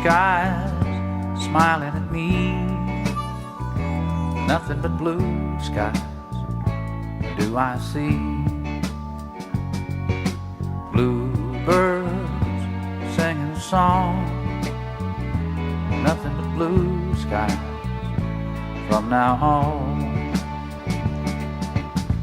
skies smiling at me, nothing but blue skies do I see. Bluebirds singing a song, nothing but blue skies from now on.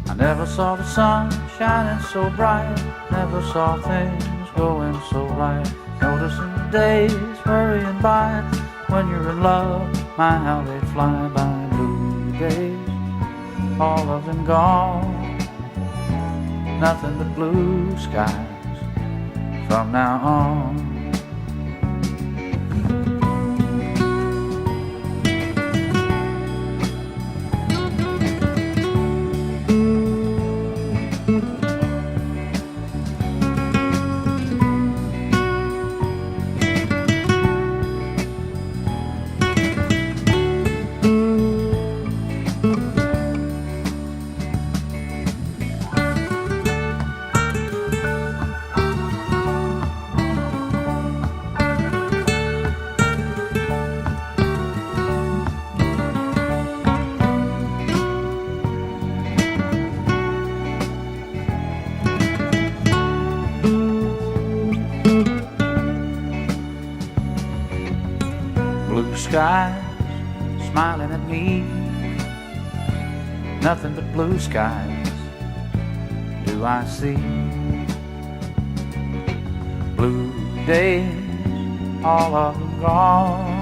I never saw the sun shining so bright, never saw things going so right, noticing the days hurrying by. When you're in love, my how they fly by. Blue days, all of them gone, nothing but blue skies from now on. Blue skies smiling at me, nothing but blue skies do I see. Blue days, all of them gone,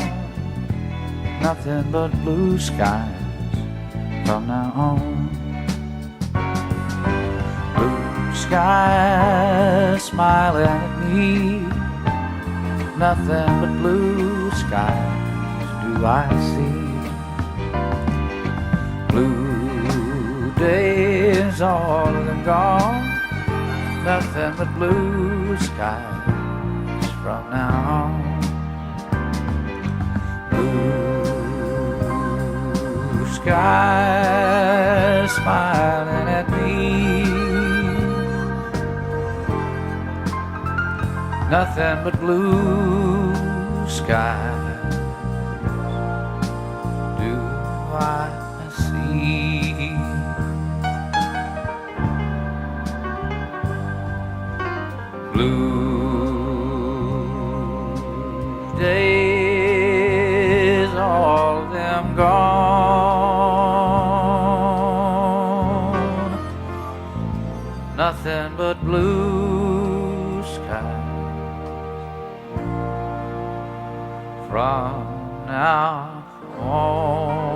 nothing but blue skies from now on. Blue skies smiling at me, nothing but blue skies do I see. Blue days, all of them gone, nothing but blue skies from now on. Blue skies smiling at me, nothing but blue skies do I see. Blue days, all of them gone, nothing but blue skies from now on.